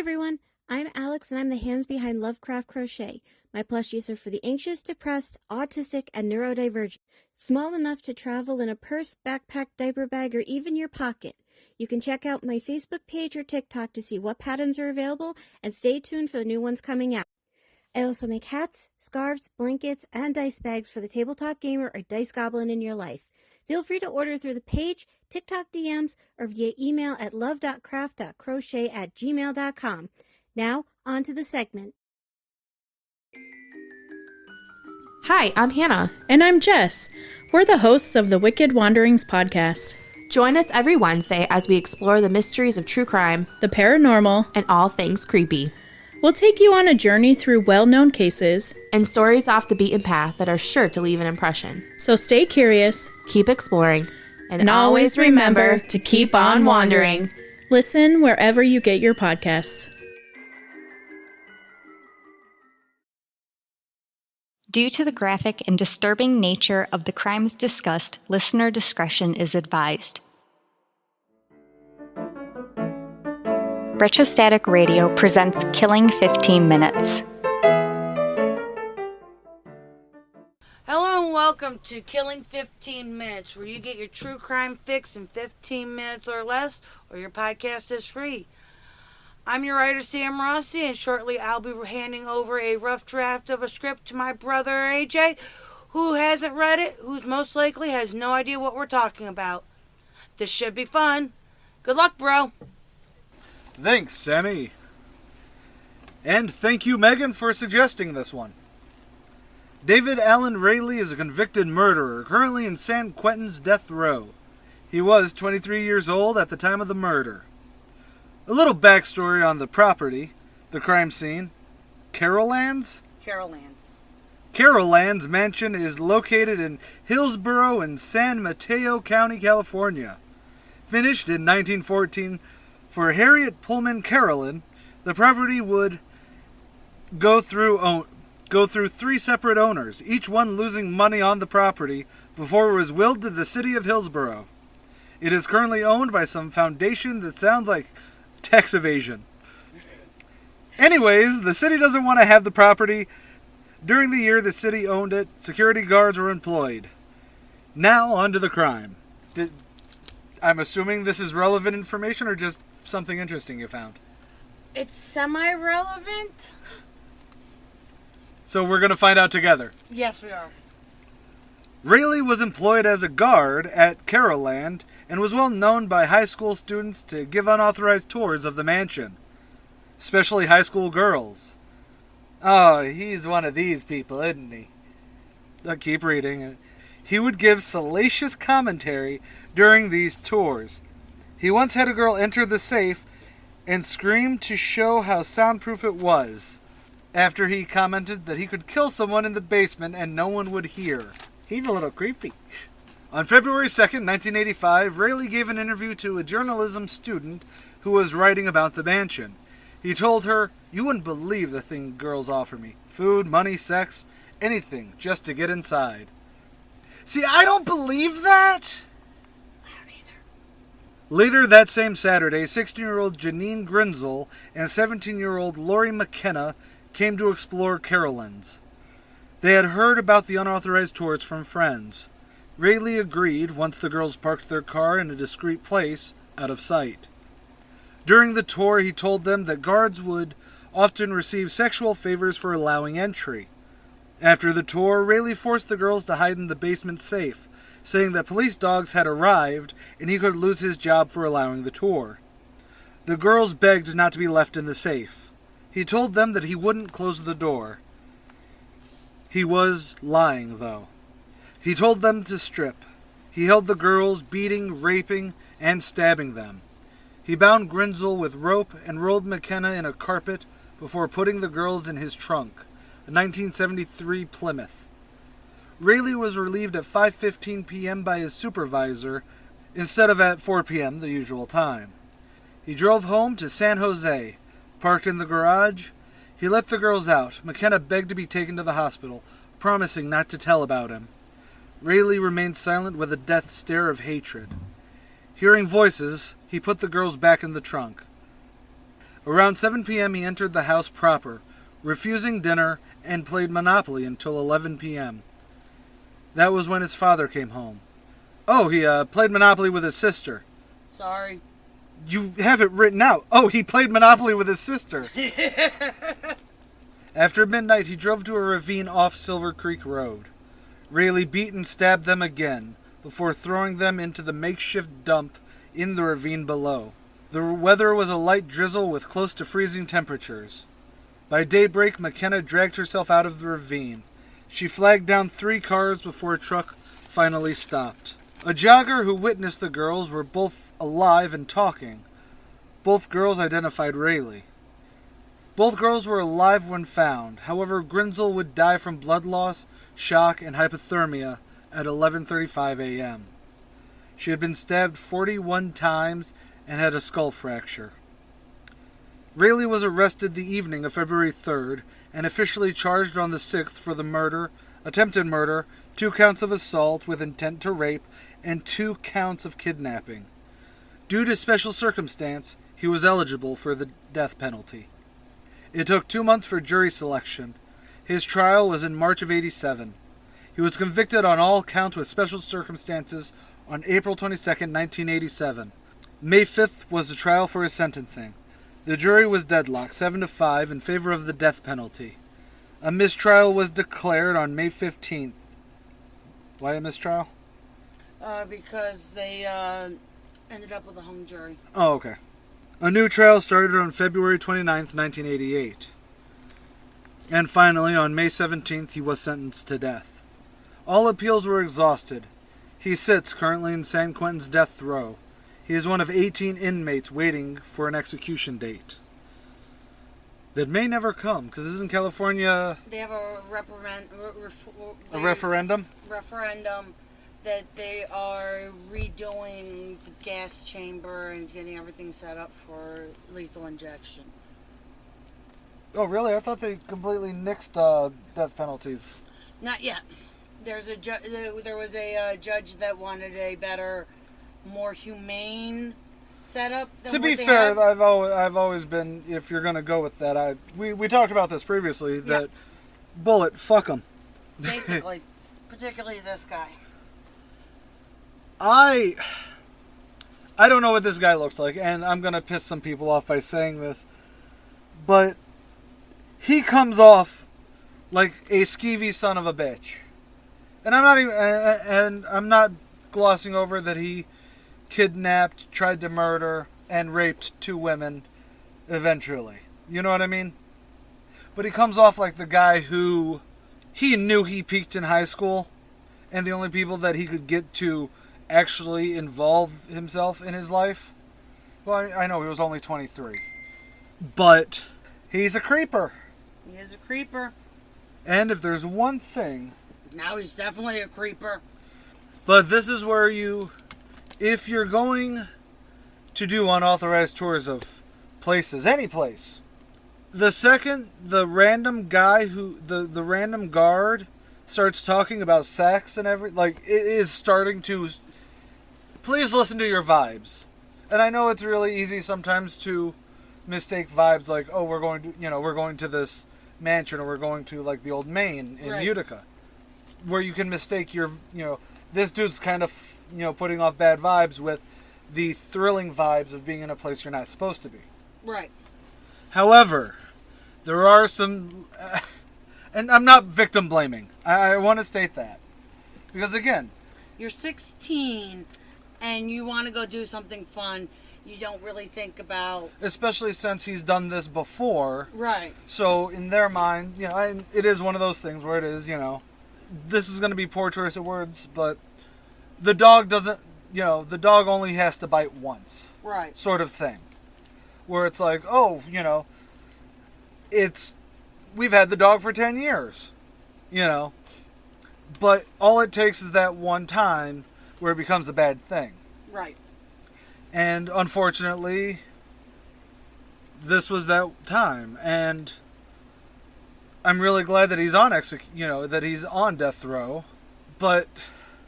everyone, I'm Alex and I'm the hands behind Lovecraft Crochet. My plushies are for the anxious, depressed, autistic, and neurodivergent. Small enough to travel in a purse, backpack, diaper bag, or even your pocket. You can check out my Facebook page or TikTok to see what patterns are available and stay tuned for the new ones coming out. I also make hats, scarves, blankets, and dice bags for the tabletop gamer or dice goblin in your life. Feel free to order through the page, TikTok DMs, or via email at love.craft.crochet@gmail.com. Now, on to the segment. Hi, I'm Hannah. And I'm Jess. We're the hosts of the Wicked Wanderings podcast. Join us every Wednesday as we explore the mysteries of true crime, the paranormal, and all things creepy. We'll take you on a journey through well-known cases and stories off the beaten path that are sure to leave an impression. So stay curious, keep exploring, and always remember to keep on wandering. Listen wherever you get your podcasts. Due to the graphic and disturbing nature of the crimes discussed, listener discretion is advised. Retrostatic Radio presents Killing 15 Minutes. Hello and welcome to Killing 15 Minutes, where you get your true crime fix in 15 minutes or less, or your podcast is free. I'm your writer, Sam Rossi, and shortly I'll be handing over a rough draft of a script to my brother, AJ, who hasn't read it, who's most likely has no idea what we're talking about. This should be fun. Good luck, bro. Thanks, Sammy. And thank you, Megan, for suggesting this one. David Allen Raley is a convicted murderer, currently in San Quentin's death row. He was 23 years old at the time of the murder. A little backstory on the property, the crime scene. Carolands? Carolands Mansion is located in Hillsborough in San Mateo County, California. Finished in 1914, for Harriet Pullman Caroland, the property would go through 3 separate owners, each one losing money on the property before it was willed to the city of Hillsborough. It is currently owned by some foundation that sounds like tax evasion. Anyways, the city doesn't want to have the property. During the year the city owned it, security guards were employed. Now, on to the crime. I'm assuming this is relevant information or just something interesting you found? It's semi-relevant. So we're going to find out together. Yes, we are. Rayleigh was employed as a guard at Caroland and was well known by high school students to give unauthorized tours of the mansion, especially high school girls. Oh, he's one of these people, isn't he? I'll keep reading. He would give salacious commentary during these tours. He once had a girl enter the safe and scream to show how soundproof it was, after he commented that he could kill someone in the basement and no one would hear. He's a little creepy. On February 2nd, 1985, Rayleigh gave an interview to a journalism student who was writing about the mansion. He told her, "You wouldn't believe the thing girls offer me. Food, money, sex, anything just to get inside." See, I don't believe that! Later that same Saturday, 16-year-old Janine Grinzel and 17-year-old Lori McKenna came to explore Carolands. They had heard about the unauthorized tours from friends. Rayleigh agreed once the girls parked their car in a discreet place, out of sight. During the tour, he told them that guards would often receive sexual favors for allowing entry. After the tour, Rayleigh forced the girls to hide in the basement safe, saying that police dogs had arrived and he could lose his job for allowing the tour. The girls begged not to be left in the safe. He told them that he wouldn't close the door. He was lying, though. He told them to strip. He held the girls, beating, raping, and stabbing them. He bound Grinzel with rope and rolled McKenna in a carpet before putting the girls in his trunk, a 1973 Plymouth. Rayleigh was relieved at 5:15 p.m. by his supervisor instead of at 4 p.m., the usual time. He drove home to San Jose, parked in the garage. He let the girls out. McKenna begged to be taken to the hospital, promising not to tell about him. Rayleigh remained silent with a death stare of hatred. Hearing voices, he put the girls back in the trunk. Around 7 p.m. he entered the house proper, refusing dinner, and played Monopoly until 11 p.m. That was when his father came home. Oh, he played Monopoly with his sister. Sorry. You have it written out. Oh, he played Monopoly with his sister. After midnight, he drove to a ravine off Silver Creek Road. Rayleigh beat and stabbed them again, before throwing them into the makeshift dump in the ravine below. The weather was a light drizzle with close to freezing temperatures. By daybreak, McKenna dragged herself out of the ravine. She flagged down 3 cars before a truck finally stopped. A jogger who witnessed the girls were both alive and talking. Both girls identified Rayleigh. Both girls were alive when found. However, Grinzel would die from blood loss, shock, and hypothermia at 11:35 a.m. She had been stabbed 41 times and had a skull fracture. Rayleigh was arrested the evening of February 3rd and officially charged on the 6th for the murder, attempted murder, 2 counts of assault with intent to rape, and 2 counts of kidnapping. Due to special circumstance, he was eligible for the death penalty. It took 2 months for jury selection. His trial was in March of '87. He was convicted on all counts with special circumstances on April 22, 1987. May 5th was the trial for his sentencing. The jury was deadlocked 7-5 in favor of the death penalty. A mistrial was declared on May 15th. Why a mistrial? Because they ended up with a hung jury. Oh, okay. A new trial started on February 29th, 1988. And finally, on May 17th, he was sentenced to death. All appeals were exhausted. He sits currently in San Quentin's death row. He is one of 18 inmates waiting for an execution date. That may never come, because isn't California... They have a referendum? Referendum that they are redoing the gas chamber and getting everything set up for lethal injection. Oh, really? I thought they completely nixed death penalties. Not yet. There was a judge that wanted a better, more humane setup than to what be they fair, have. I've always been, if you're going to go with that, we talked about this previously, that bullet, fuck them. Basically. Particularly this guy. I don't know what this guy looks like, and I'm going to piss some people off by saying this, but he comes off like a skeevy son of a bitch. And I'm not glossing over that he kidnapped, tried to murder, and raped 2 women eventually. You know what I mean? But he comes off like the guy who he knew he peaked in high school, and the only people that he could get to actually involve himself in his life, well, I know he was only 23, but he's a creeper. He is a creeper. And if there's one thing... Now he's definitely a creeper. But this is where if you're going to do unauthorized tours of places, any place, the second the random guy the random guard starts talking about sex and it is starting to... Please listen to your vibes. And I know it's really easy sometimes to mistake vibes like, oh, we're going to this mansion, or we're going to like the old Maine in Utica, where you can mistake this dude's kind of, putting off bad vibes with the thrilling vibes of being in a place you're not supposed to be. Right. However, there are some, and I'm not victim blaming. I want to state that. Because again, you're 16 and you want to go do something fun. You don't really think about... Especially since he's done this before. Right. So in their mind, it is one of those things where it is, this is going to be poor choice of words, but the dog doesn't, the dog only has to bite once. Right. Sort of thing. Where it's like, oh, we've had the dog for 10 years, but all it takes is that one time where it becomes a bad thing. Right. And unfortunately, this was that time, and I'm really glad that he's on that he's on death row. But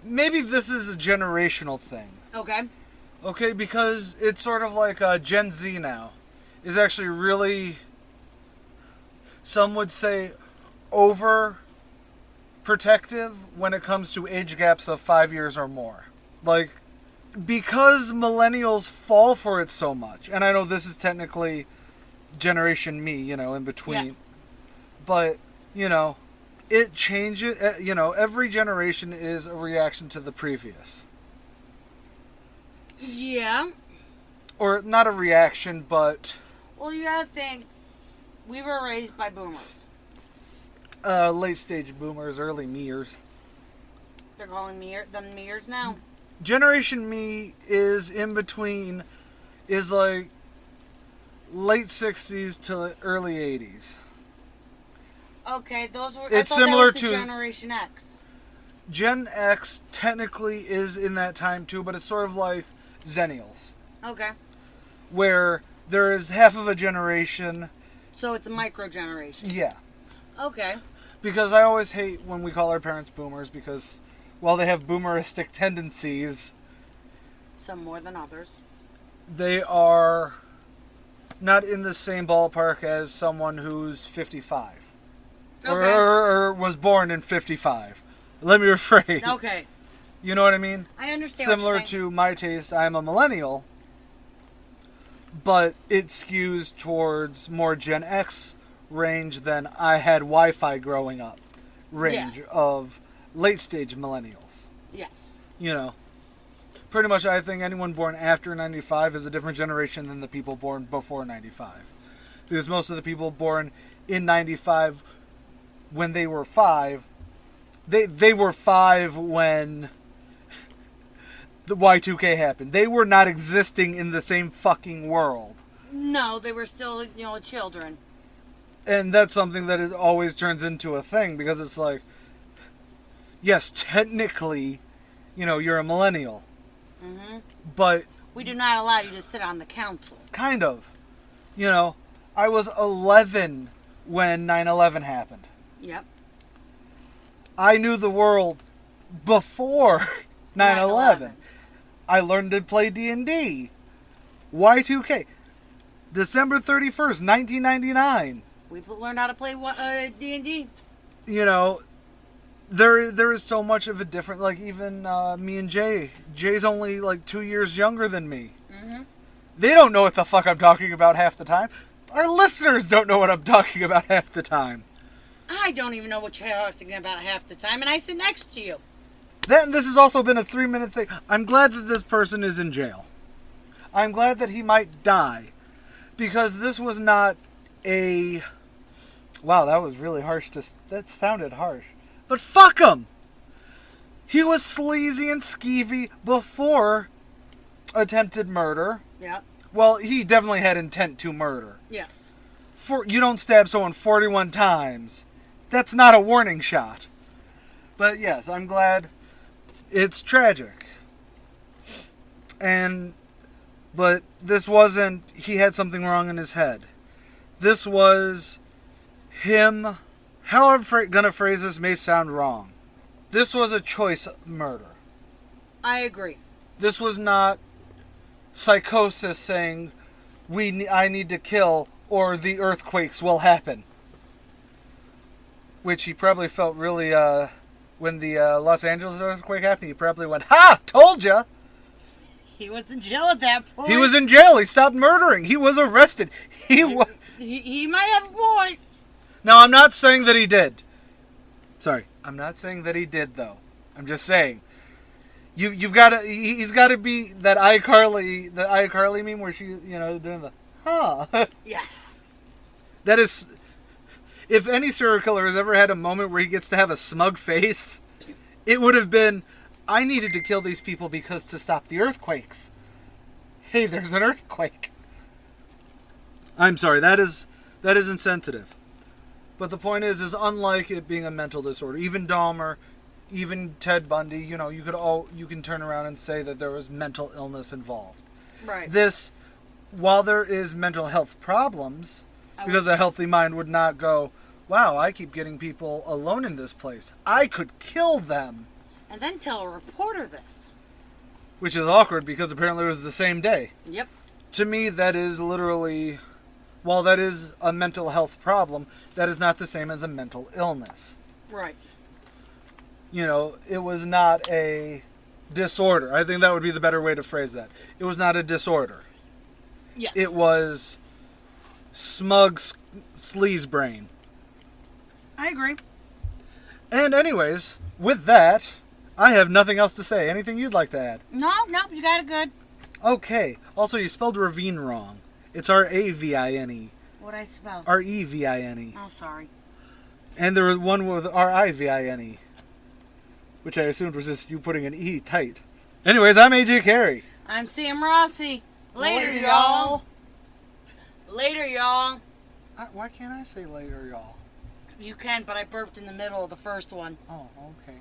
maybe this is a generational thing. Okay. Okay, because it's sort of like Gen Z now. is actually really, some would say, overprotective when it comes to age gaps of 5 years or more. Like, because millennials fall for it so much, and I know this is technically Generation Me, in between, Yeah. but, it changes, every generation is a reaction to the previous. Yeah. Or not a reaction, but... Well, you gotta think, we were raised by boomers. late stage boomers, early meers. They're calling them meers now. Generation Me is in between, is like late 60s to early 80s. Okay, those were. It's I thought similar that was to the Generation X. Gen X technically is in that time too, but it's sort of like Zennials, Okay. where there is half of a generation. So it's a micro generation. Yeah. Okay. Because I always hate when we call our parents boomers because, while they have boomeristic tendencies, Some more than others. they are not in the same ballpark as someone who's 55. Okay. Or was born in 55. Let me rephrase. Okay. You know what I mean? I understand. Similar what you're saying. to my taste, I'm a millennial, but it skews towards more Gen X range than I had Wi-Fi growing up range of late stage millennials. Yes. Pretty much I think anyone born after 95 is a different generation than the people born before 95. Because most of the people born in 95, when they were 5, they were 5 when the Y2K happened. They were not existing in the same fucking world. No, they were still, children. And that's something that it always turns into a thing, because it's like, yes, technically, you're a millennial. Mm-hmm. But We do not allow you to sit on the council. kind of. I was 11 when 9/11 happened. Yep. I knew the world before 9/11. 9/11. I learned to play D&D. Y2K. December 31st, 1999. We learned how to play D&D. There is so much of a difference. Like, even me and Jay. Jay's only, 2 years younger than me. Mm-hmm. They don't know what the fuck I'm talking about half the time. Our listeners don't know what I'm talking about half the time. I don't even know what you're talking about half the time, and I sit next to you. This has also been a 3-minute thing. I'm glad that this person is in jail. I'm glad that he might die. Because this was not a... Wow, that was really harsh. That sounded harsh. But fuck him! He was sleazy and skeevy before attempted murder. Yep. Well, he definitely had intent to murder. Yes. You don't stab someone 41 times. That's not a warning shot. But yes, I'm glad. It's tragic. But this wasn't, he had something wrong in his head. This was him, how I'm gonna phrase this may sound wrong. This was a choice murder. I agree. This was not psychosis saying, I need to kill or the earthquakes will happen. Which he probably felt really, when the Los Angeles earthquake happened, he probably went, "Ha! Told ya!" He was in jail at that point. He was in jail. He stopped murdering. He was arrested. He might have a point. Now, I'm not saying that he did. Sorry. I'm not saying that he did, though. I'm just saying. You've got to... He's got to be that iCarly meme where she, doing the, huh. Yes. That is... If any serial killer has ever had a moment where he gets to have a smug face, it would have been, I needed to kill these people because to stop the earthquakes. Hey, there's an earthquake. I'm sorry, that is insensitive. But the point is unlike it being a mental disorder, even Dahmer, even Ted Bundy, you can turn around and say that there was mental illness involved. Right. This, while there is mental health problems, because a healthy mind would not go, wow, I keep getting people alone in this place. I could kill them. And then tell a reporter this. Which is awkward because apparently it was the same day. Yep. To me, that is literally while that is a mental health problem, that is not the same as a mental illness. Right. You know, it was not a disorder. I think that would be the better way to phrase that. It was not a disorder. Yes. It was smug sleaze brain. I agree. And anyways, with that, I have nothing else to say. Anything you'd like to add? No, you got it good. Okay. Also, you spelled ravine wrong. It's R-A-V-I-N-E. What'd I spell? R-E-V-I-N-E. Oh, sorry. And there was one with R-I-V-I-N-E, which I assumed was just you putting an E tight. Anyways, I'm AJ Carey. I'm Sam Rossi. Later, y'all. Later, y'all. Why can't I say later, y'all? You can, but I burped in the middle of the first one. Oh, okay.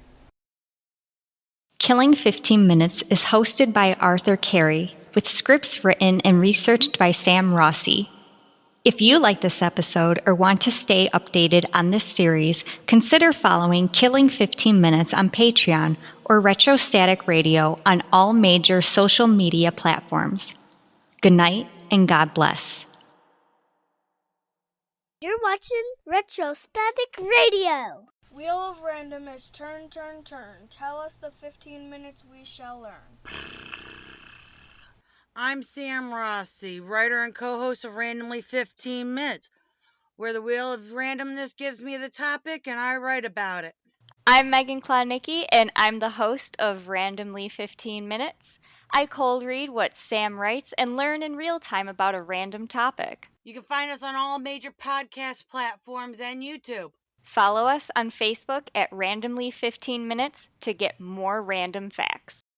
Killing 15 Minutes is hosted by Arthur Carey, with scripts written and researched by Sam Rossi. If you like this episode or want to stay updated on this series, consider following Killing 15 Minutes on Patreon or Retrostatic Radio on all major social media platforms. Good night and God bless. You're watching Retrostatic Radio. Wheel of Random is turn, turn, turn. Tell us the 15 minutes we shall learn. I'm Sam Rossi, writer and co-host of Randomly 15 Minutes, where the wheel of randomness gives me the topic and I write about it. I'm Megan Klodnicki, and I'm the host of Randomly 15 Minutes. I cold read what Sam writes and learn in real time about a random topic. You can find us on all major podcast platforms and YouTube. Follow us on Facebook at Randomly 15 Minutes to get more random facts.